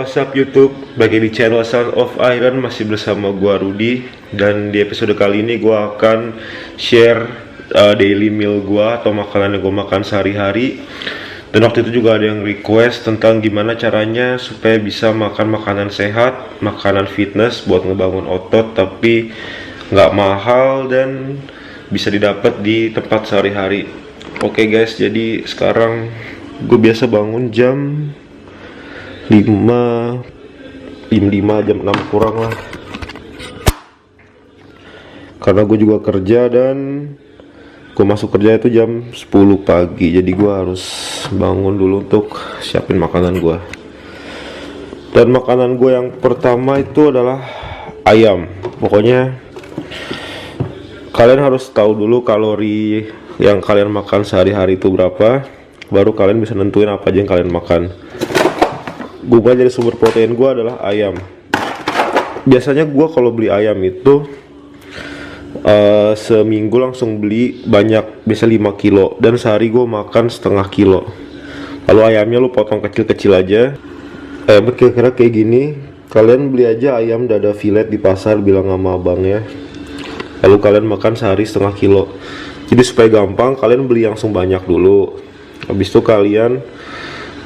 what's up YouTube? Bagi di channel Sound of Iron masih bersama gua Rudy. Dan di episode kali ini gua akan share daily meal gua atau makanan yang gua makan sehari-hari. Dan waktu itu juga ada yang request tentang gimana caranya supaya bisa makan makanan sehat, makanan fitness buat ngebangun otot tapi nggak mahal dan bisa didapat di tempat sehari-hari. Oke guys, jadi sekarang gue biasa bangun jam 5 jam 6 kurang lah, karena gue juga kerja dan gue masuk kerja itu jam 10 pagi. Jadi gue harus bangun dulu untuk siapin makanan gue. Dan makanan gue yang pertama itu adalah ayam. Pokoknya kalian harus tahu dulu kalori yang kalian makan sehari-hari itu berapa, baru kalian bisa nentuin apa aja yang kalian makan. Gue jadi sumber protein gue adalah ayam. Biasanya gue kalau beli ayam itu seminggu langsung beli banyak, biasa 5 kilo, dan sehari gue makan setengah kilo. Lalu ayamnya lu potong kecil-kecil aja, kira-kira kayak gini. Kalian beli aja ayam dada filet di pasar, bilang sama abangnya, lalu kalian makan sehari setengah kilo. Jadi supaya gampang, kalian beli langsung banyak dulu. Habis itu kalian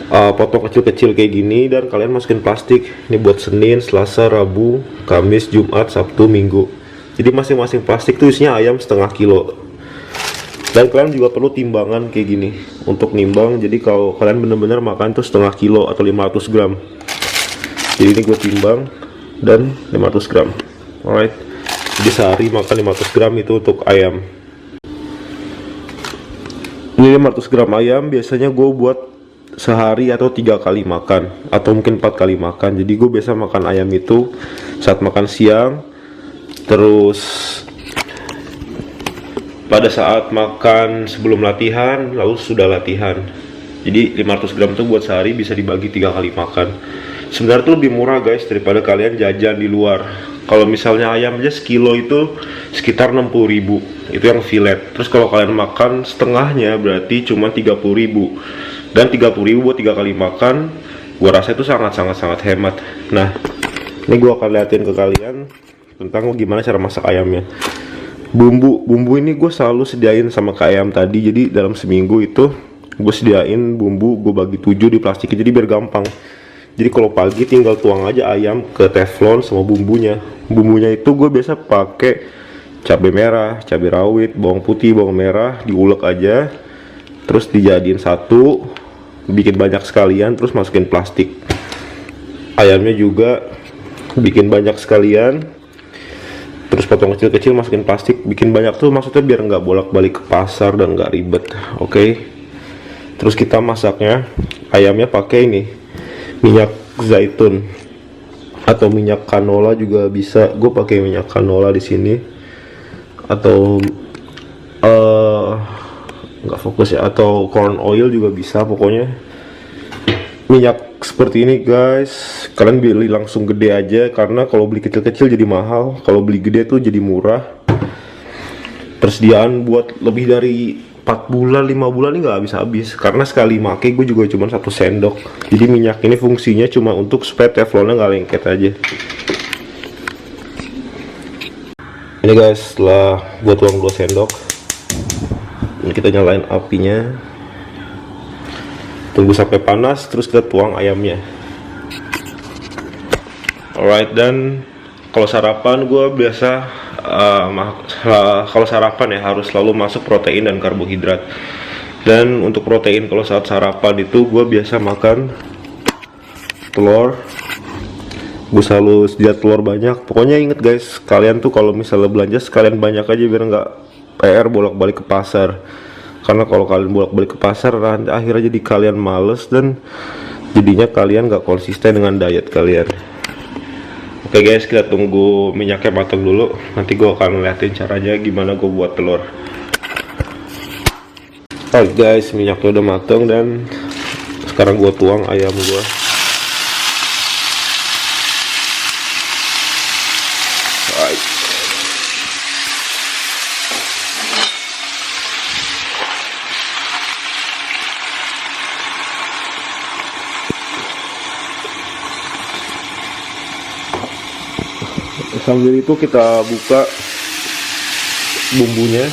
potong kecil-kecil kayak gini dan kalian masukin plastik. Ini buat Senin, Selasa, Rabu, Kamis, Jumat, Sabtu, Minggu. Jadi masing-masing plastik tuh isinya ayam setengah kilo. Dan kalian juga perlu timbangan kayak gini untuk nimbang. Jadi kalau kalian bener-bener makan tuh setengah kilo atau 500 gram. Jadi ini gue timbang dan 500 gram. Alright. Jadi sehari makan 500 gram itu untuk ayam. Ini 500 gram ayam biasanya gue buat sehari atau 3 kali makan, atau mungkin 4 kali makan. Jadi gue biasa makan ayam itu saat makan siang, terus pada saat makan sebelum latihan, lalu sudah latihan. Jadi 500 gram itu buat sehari bisa dibagi 3 kali makan. Sebenarnya itu lebih murah guys daripada kalian jajan di luar. Kalau misalnya ayam aja sekilo itu sekitar 60.000, itu yang filet. Terus kalau kalian makan setengahnya berarti cuma 30.000. Dan 30.000 buat 3 kali makan, gua rasa itu sangat hemat. Nah, ini gua akan liatin ke kalian tentang gimana cara masak ayamnya. Bumbu ini gue selalu sediain sama ke ayam tadi. Jadi dalam seminggu itu gue sediain bumbu, gue bagi 7 di plastik, jadi biar gampang. Jadi kalau pagi tinggal tuang aja ayam ke teflon sama bumbunya. Bumbunya itu gue biasa pakai cabai merah, cabai rawit, bawang putih, bawang merah, diulek aja, terus dijadiin satu, bikin banyak sekalian, terus masukin plastik. Ayamnya juga bikin banyak sekalian, terus potong kecil-kecil, masukin plastik, bikin banyak tuh maksudnya biar nggak bolak-balik ke pasar dan nggak ribet. Oke. Terus kita masaknya, ayamnya pakai ini minyak zaitun atau minyak canola juga bisa. Gue pakai minyak canola di sini, atau nggak fokus ya, atau corn oil juga bisa. Pokoknya minyak seperti ini guys, kalian beli langsung gede aja, karena kalau beli kecil-kecil jadi mahal, kalau beli gede tuh jadi murah. Persediaan buat lebih dari 4 bulan 5 bulan ini nggak habis-habis, karena sekali make gue juga cuma 1 sendok. Jadi minyak ini fungsinya cuma untuk supaya teflonnya nggak lengket aja. Ini guys, setelah gue tuang 2 sendok, ini kita nyalain apinya, tunggu sampai panas, terus kita tuang ayamnya. Alright, dan kalau sarapan gue biasa kalau sarapan ya harus selalu masuk protein dan karbohidrat. Dan untuk protein kalau saat sarapan itu gue biasa makan telur. Gue selalu sedia telur banyak. Pokoknya inget guys, kalian tuh kalau misalnya belanja sekalian banyak aja biar nggak PR bolak-balik ke pasar. Karena kalau kalian bolak-balik ke pasar, nanti akhirnya jadi kalian males dan jadinya kalian nggak konsisten dengan diet kalian. Oke guys, kita tunggu minyaknya matang dulu. Nanti gue akan ngeliatin caranya gimana gue buat telur. Oke guys, minyaknya udah matang dan sekarang gue tuang ayam gue. Sambil itu kita buka bumbunya.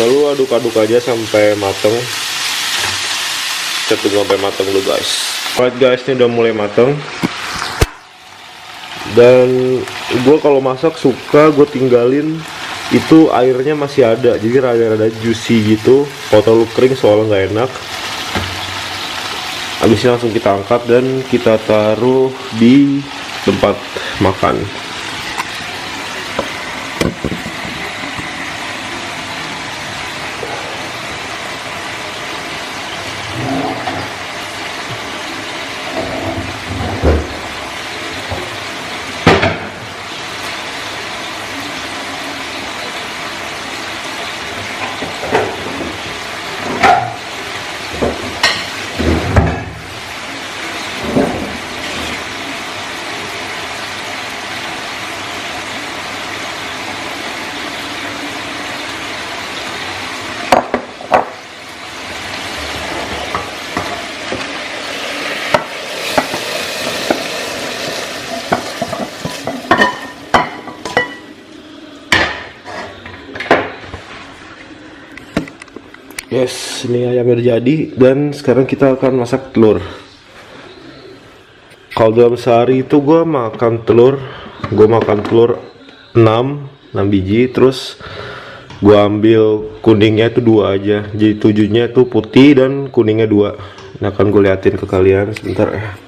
Lalu aduk-aduk aja sampai mateng. Kita tunggu sampai mateng dulu guys. Alright guys, ini udah mulai mateng. Dan gue kalau masak suka gue tinggalin itu airnya masih ada, jadi rada-rada juicy gitu. Kalau terlalu kering soalnya nggak enak. Habis ini langsung kita angkat dan kita taruh di tempat makan. Yes, ini ayamnya udah jadi dan sekarang kita akan masak telur. Kalau dalam sehari itu gue makan telur 6 biji, terus gue ambil kuningnya itu 2 aja, jadi 7-nya itu putih dan kuningnya 2. Nah, akan gue liatin ke kalian sebentar ya.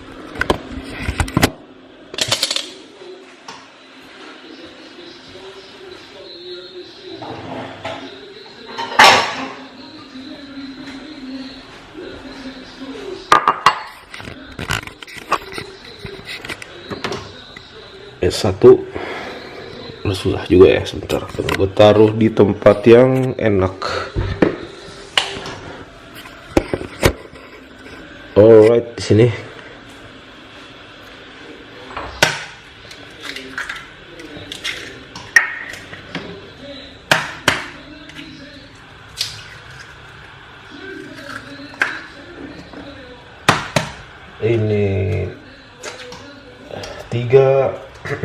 S1 susah juga ya, sebentar gue taruh di tempat yang enak. Alright, di sini. Ini 3 4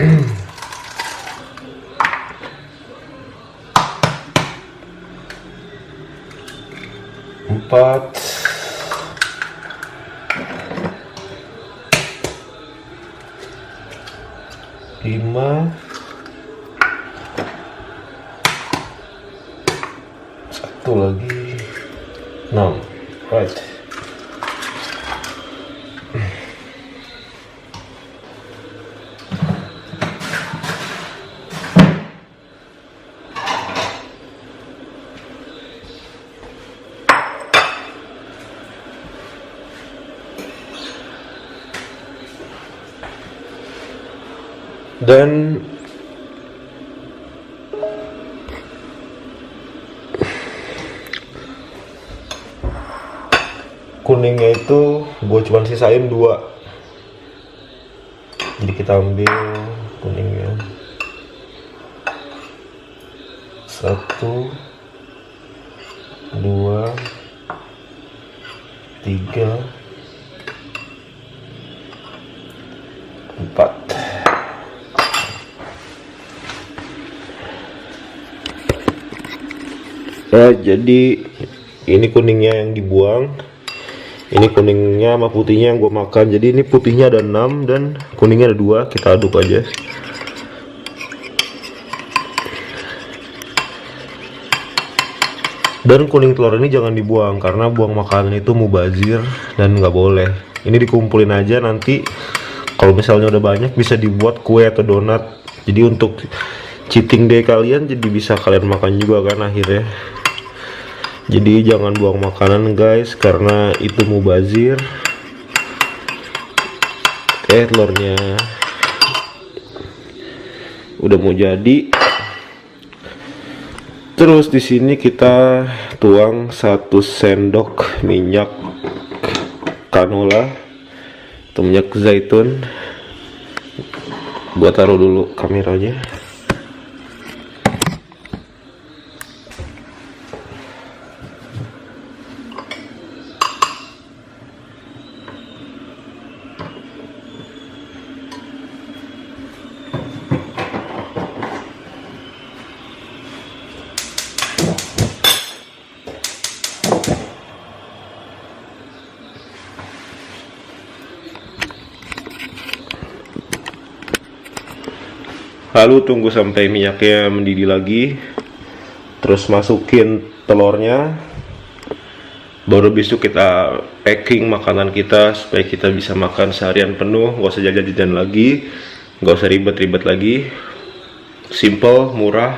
5 1 lagi 6. Right. Dan kuningnya itu gue cuma sisain 2, jadi kita ambil kuningnya 1 2 3 4. Nah, jadi ini kuningnya yang dibuang, ini kuningnya sama putihnya yang gue makan. Jadi ini putihnya ada 6 dan kuningnya ada 2. Kita aduk aja. Dan kuning telur ini jangan dibuang karena buang makanan itu mubazir dan nggak boleh. Ini dikumpulin aja, nanti kalau misalnya udah banyak bisa dibuat kue atau donat. Jadi untuk cheating day kalian jadi bisa kalian makan juga kan akhirnya. Jadi jangan buang makanan guys karena itu mubazir. Telurnya udah mau jadi. Terus di sini kita tuang 1 sendok minyak canola atau minyak zaitun. Gua taruh dulu kameranya. Lalu tunggu sampai minyaknya mendidih lagi, terus masukin telurnya, baru habis itu kita packing makanan kita supaya kita bisa makan seharian penuh, nggak usah jajan-jajan lagi, nggak usah ribet-ribet lagi, simple, murah,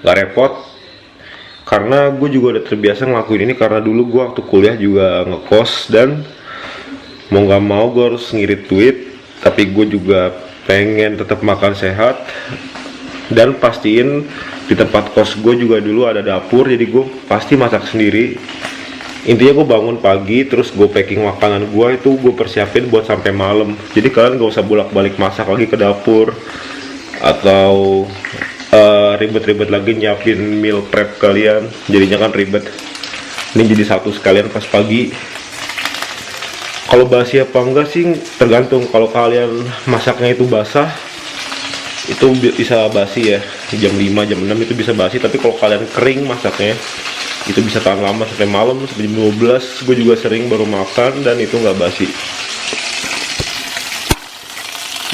nggak repot. Karena gue juga udah terbiasa ngelakuin ini karena dulu gue waktu kuliah juga ngekos dan mau nggak mau gue harus ngirit duit, tapi gue juga pengen tetap makan sehat dan pastiin di tempat kos gue juga dulu ada dapur, jadi gue pasti masak sendiri. Intinya gue bangun pagi terus gue packing makanan gue itu gue persiapin buat sampai malam, jadi kalian gak usah bolak-balik masak lagi ke dapur atau ribet-ribet lagi nyiapin meal prep kalian, jadinya kan ribet. Ini jadi satu sekalian pas pagi. Kalau basi apa enggak sih tergantung. Kalau kalian masaknya itu basah, itu bisa basi ya, jam 5, jam 6 itu bisa basi. Tapi kalau kalian kering masaknya, itu bisa tahan lama sampai malam, sampai jam 12. Gue juga sering baru makan dan itu nggak basi.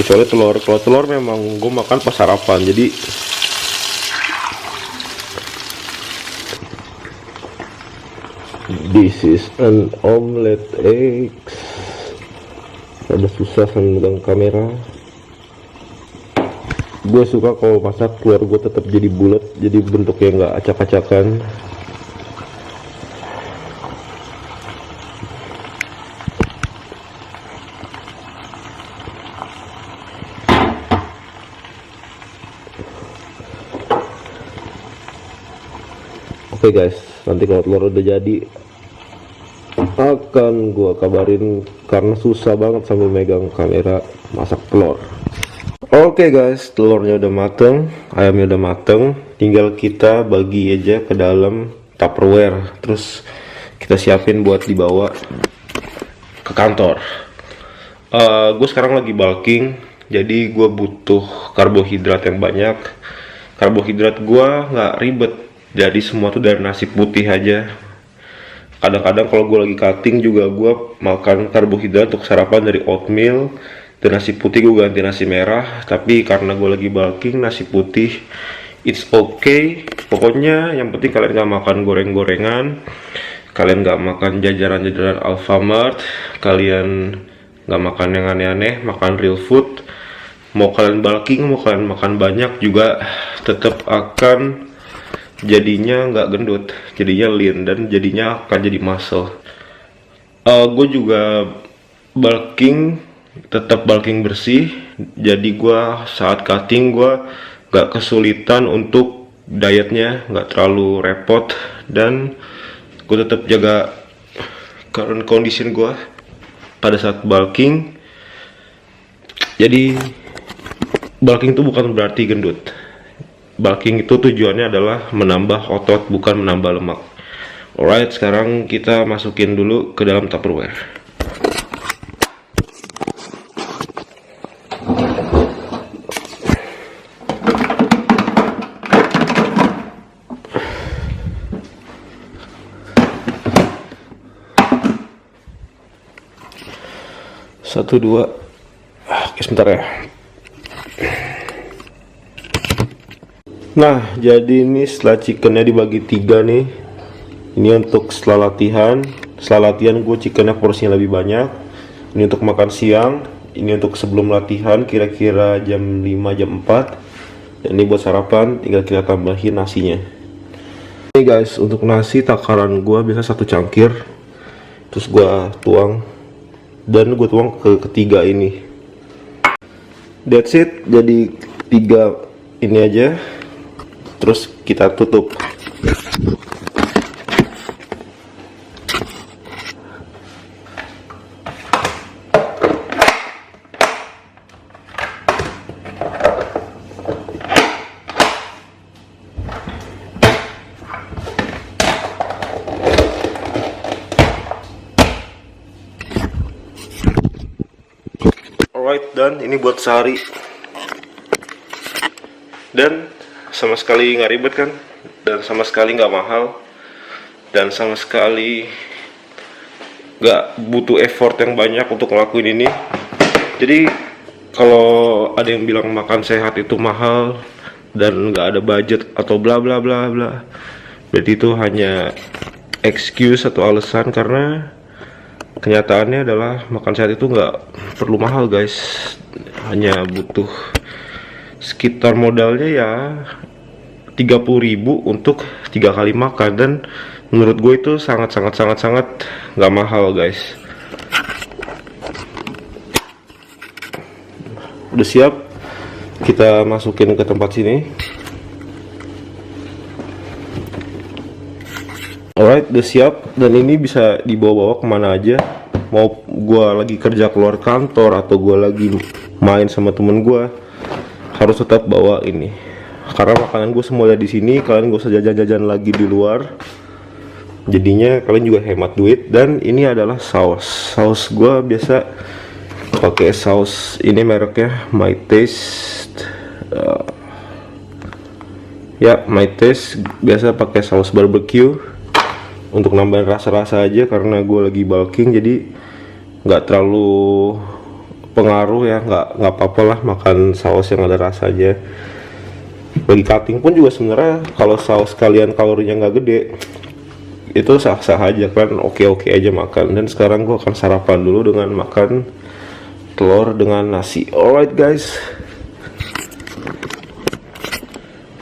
Kecuali telur. Kalau telur memang gue makan pas sarapan, jadi this is an omelette eggs. Ada susah sambil megang kamera. Gue suka kalau masak telur gue tetap jadi bulat, jadi bentuknya nggak acak-acakan. Oke guys, nanti kalau telur udah jadi akan gua kabarin karena susah banget sambil megang kamera masak telur. Oke guys, telurnya udah mateng, ayamnya udah mateng, tinggal kita bagi aja ke dalam Tupperware, terus kita siapin buat dibawa ke kantor. Gue sekarang lagi bulking, jadi gue butuh karbohidrat yang banyak. Karbohidrat gue nggak ribet, jadi semua tuh dari nasi putih aja. Kadang-kadang kalau gue lagi cutting juga gue makan karbohidrat untuk sarapan dari oatmeal, dan nasi putih gue ganti nasi merah. Tapi karena gue lagi bulking, nasi putih it's okay. Pokoknya yang penting kalian gak makan goreng-gorengan, kalian gak makan jajanan-jajanan Alfamart, kalian gak makan yang aneh-aneh, makan real food. Mau kalian bulking, mau kalian makan banyak juga tetap akan jadinya nggak gendut, jadinya lean, dan jadinya akan jadi muscle. Gue juga bulking, tetap bulking bersih, jadi gue saat cutting gue nggak kesulitan untuk dietnya, nggak terlalu repot, dan gue tetap jaga current condition gue pada saat bulking. Jadi bulking itu bukan berarti gendut. Bulking itu tujuannya adalah menambah otot, bukan menambah lemak. Alright, sekarang kita masukin dulu ke dalam Tupperware. Satu, dua. Oke, sebentar ya. Nah, jadi ini setelah chickennya dibagi 3 nih, Ini untuk setelah latihan. Setelah latihan gue chickennya porsinya lebih banyak. Ini untuk makan siang. Ini untuk sebelum latihan kira-kira jam 5 jam 4. Dan ini buat sarapan, tinggal kita tambahin nasinya. Ini guys, untuk nasi takaran gue biasa 1 cangkir. Terus gue tuang. Dan gue tuang ke ketiga ini. That's it. Jadi 3 ini aja. Terus kita tutup. Alright, dan ini buat sehari. Dan sama sekali nggak ribet kan, dan sama sekali nggak mahal, dan sama sekali nggak butuh effort yang banyak untuk ngelakuin ini. Jadi kalau ada yang bilang makan sehat itu mahal dan nggak ada budget atau bla bla bla bla, berarti itu hanya excuse atau alasan, karena kenyataannya adalah makan sehat itu nggak perlu mahal guys, hanya butuh sekitar modalnya ya 30.000 untuk 3 kali makan, dan menurut gue itu sangat nggak mahal guys. Udah siap, kita masukin ke tempat sini. Alright, udah siap, dan ini bisa dibawa-bawa kemana aja. Mau gua lagi kerja keluar kantor atau gua lagi main sama temen gua, harus tetap bawa ini. Karena makanan gue semua ada di sini, kalian gak usah jajan-jajan lagi di luar. Jadinya kalian juga hemat duit. Dan ini adalah saus. Saus gua biasa pakai saus ini, mereknya My Taste. Ya, My Taste. Biasa pakai saus barbecue untuk nambahin rasa-rasa aja, karena gue lagi bulking, jadi nggak terlalu pengaruh ya, nggak apa-apa lah makan saus yang ada rasanya. Bagi cutting pun juga sebenarnya kalau saus kalian kalorinya nggak gede, itu sah-sah aja kan, oke-oke aja makan. Dan sekarang gue akan sarapan dulu dengan makan telur dengan nasi. Alright guys,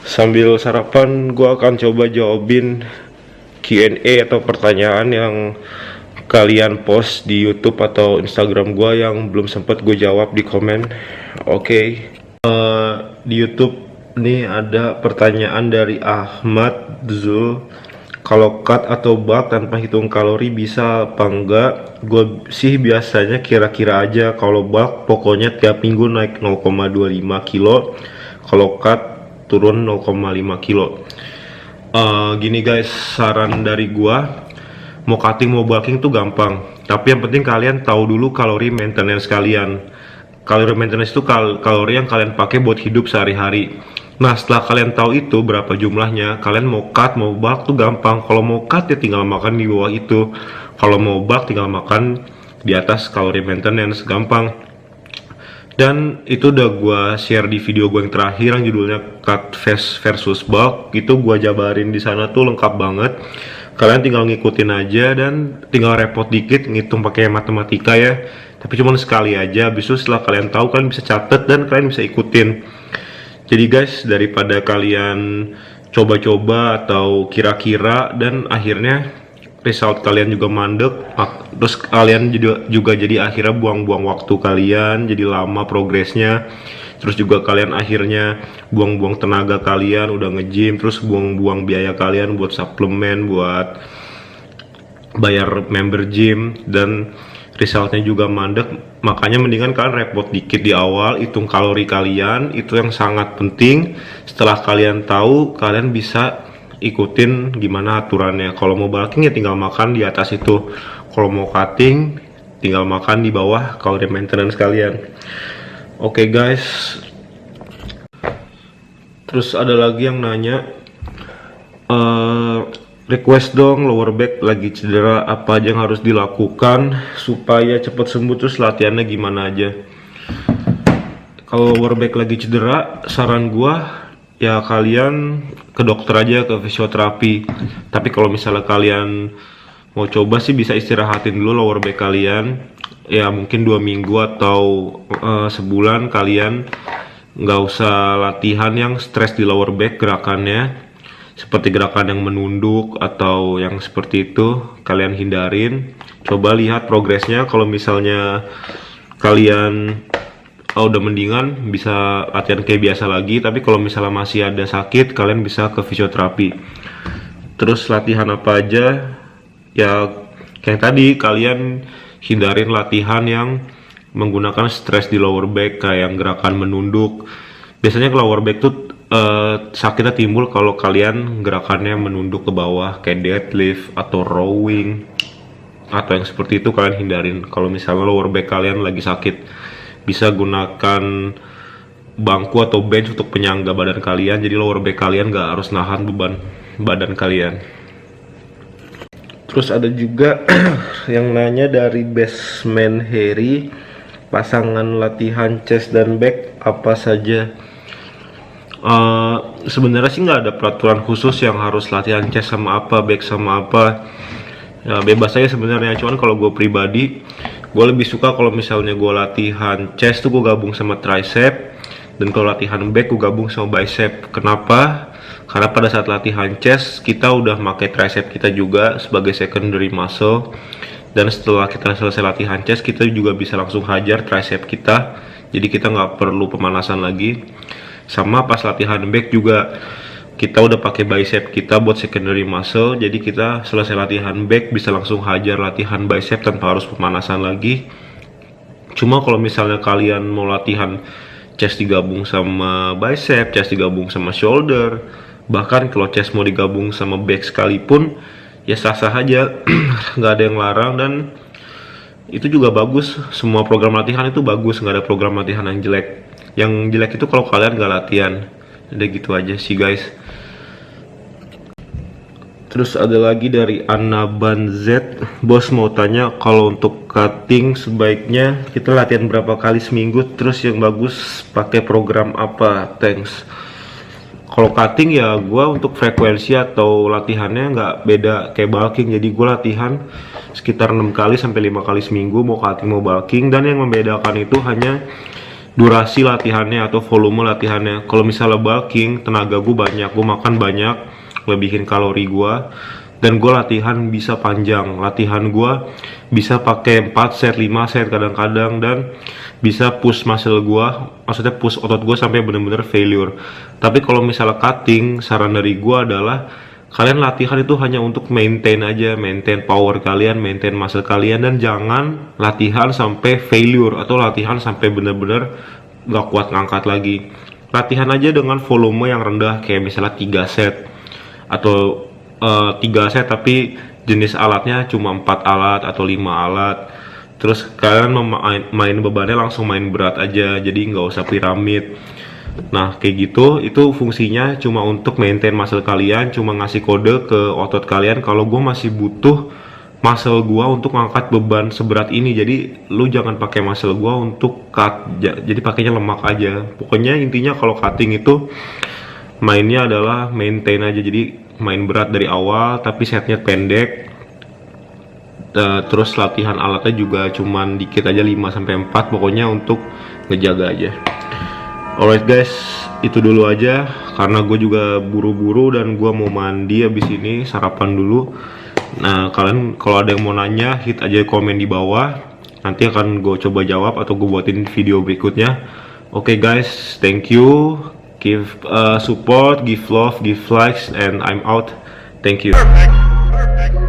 sambil sarapan gue akan coba jawabin Q&A atau pertanyaan yang kalian post di YouTube atau Instagram gue yang belum sempat gue jawab di komen. Oke. Di YouTube nih ada pertanyaan dari Ahmad Zul. Kalau cut atau bulk tanpa hitung kalori bisa apa enggak? Gue sih biasanya kira-kira aja. Kalau bulk pokoknya tiap minggu naik 0,25 kilo. Kalau cut turun 0,5 kilo. Gini guys, saran dari gua, mau cutting mau bulking tuh gampang, tapi yang penting kalian tahu dulu kalori maintenance kalian. Kalori maintenance itu kalori yang kalian pakai buat hidup sehari-hari. Nah, setelah kalian tahu itu berapa jumlahnya, kalian mau cut mau bulk tuh gampang. Kalau mau cut ya tinggal makan di bawah itu, kalau mau bulk tinggal makan di atas kalori maintenance, gampang. Dan itu udah gue share di video gue yang terakhir yang judulnya cut versus bulk. Itu gue jabarin di sana tuh lengkap banget. Kalian tinggal ngikutin aja dan tinggal repot dikit ngitung pakai matematika ya. Tapi cuma sekali aja. Habis itu setelah kalian tahu, kalian bisa catat dan kalian bisa ikutin. Jadi guys, daripada kalian coba-coba atau kira-kira dan akhirnya result kalian juga mandek, terus kalian juga jadi akhirnya buang-buang waktu kalian, jadi lama progresnya, terus juga kalian akhirnya buang-buang tenaga kalian udah nge-gym, terus buang-buang biaya kalian buat suplemen, buat bayar member gym, dan resultnya juga mandek. Makanya mendingan kalian repot dikit di awal, hitung kalori kalian, itu yang sangat penting. Setelah kalian tahu, kalian bisa ikutin gimana aturannya. Kalau mau bulking ya tinggal makan di atas itu, kalau mau cutting tinggal makan di bawah kalori maintenance kalian. Oke guys, terus ada lagi yang nanya, request dong lower back lagi cedera, apa aja yang harus dilakukan supaya cepat sembuh, terus latihannya gimana aja. Kalau lower back lagi cedera, saran gua ya kalian ke dokter aja, ke fisioterapi. Tapi kalau misalnya kalian mau coba sih bisa istirahatin dulu lower back kalian, ya mungkin 2 minggu atau sebulan kalian nggak usah latihan yang stres di lower back gerakannya, seperti gerakan yang menunduk atau yang seperti itu kalian hindarin. Coba lihat progresnya, kalau misalnya kalian udah mendingan bisa latihan kayak biasa lagi. Tapi kalau misalnya masih ada sakit, kalian bisa ke fisioterapi. Terus latihan apa aja? Ya kayak tadi, kalian hindarin latihan yang menggunakan stres di lower back, kayak yang gerakan menunduk. Biasanya ke lower back tuh sakitnya timbul kalau kalian gerakannya menunduk ke bawah, kayak deadlift atau rowing atau yang seperti itu kalian hindarin. Kalau misalnya lower back kalian lagi sakit, bisa gunakan bangku atau bench untuk penyangga badan kalian, jadi lower back kalian gak harus nahan beban badan kalian. Terus ada juga yang nanya dari Basement Harry, pasangan latihan chest dan back apa saja? Sebenarnya sih nggak ada peraturan khusus yang harus latihan chest sama apa, back sama apa. Ya, bebas aja sebenarnya. Cuman kalau gue pribadi, gue lebih suka kalau misalnya gue latihan chest tuh gue gabung sama tricep, dan kalau latihan back gue gabung sama bicep. Kenapa? Karena pada saat latihan chest kita udah pakai tricep kita juga sebagai secondary muscle, dan setelah kita selesai latihan chest kita juga bisa langsung hajar tricep kita, jadi kita nggak perlu pemanasan lagi. Sama pas latihan back juga kita udah pakai bicep kita buat secondary muscle, jadi kita selesai latihan back bisa langsung hajar latihan bicep tanpa harus pemanasan lagi. Cuma kalau misalnya kalian mau latihan chest digabung sama bicep, chest digabung sama shoulder, bahkan kalau chest mau digabung sama back sekalipun, ya sah-sah aja. Nggak ada yang larang, dan itu juga bagus. Semua program latihan itu bagus, nggak ada program latihan yang jelek. Yang jelek itu kalau kalian nggak latihan. Udah gitu aja sih guys. Terus ada lagi dari Anna Banzet, bos mau tanya kalau untuk cutting sebaiknya kita latihan berapa kali seminggu, terus yang bagus pakai program apa, thanks. Kalau cutting ya gue untuk frekuensi atau latihannya nggak beda kayak bulking, jadi gue latihan sekitar 6 kali sampai 5 kali seminggu, mau cutting mau bulking. Dan yang membedakan itu hanya durasi latihannya atau volume latihannya. Kalau misalnya bulking, tenaga gue banyak, gue makan banyak, lebihin kalori gue, dan gue latihan bisa panjang. Latihan gue bisa pakai 4 set, 5 set kadang-kadang, dan bisa push muscle gue, maksudnya push otot gue sampai bener-bener failure. Tapi kalau misalnya cutting, saran dari gue adalah kalian latihan itu hanya untuk maintain aja, maintain power kalian, maintain muscle kalian, dan jangan latihan sampai failure atau latihan sampai bener-bener gak kuat ngangkat lagi. Latihan aja dengan volume yang rendah, kayak misalnya 3 set atau 3 set tapi jenis alatnya cuma 4 alat atau 5 alat. Terus kalian main bebannya langsung main berat aja, jadi nggak usah piramid. Nah kayak gitu, itu fungsinya cuma untuk maintain muscle kalian, cuma ngasih kode ke otot kalian kalau gue masih butuh muscle gue untuk ngangkat beban seberat ini. Jadi lu jangan pakai muscle gue untuk cut, jadi pakainya lemak aja. Pokoknya intinya kalau cutting itu mainnya adalah maintain aja, jadi main berat dari awal tapi setnya pendek. Terus latihan alatnya juga cuman dikit aja, 5-4, pokoknya untuk ngejaga aja. Alright guys, itu dulu aja karena gue juga buru-buru dan gue mau mandi abis ini, sarapan dulu. Nah kalian kalau ada yang mau nanya, hit aja komen di bawah, nanti akan gue coba jawab atau gue buatin video berikutnya. Oke guys, thank you, give support, give love, give likes, and I'm out. Thank you. Perfect.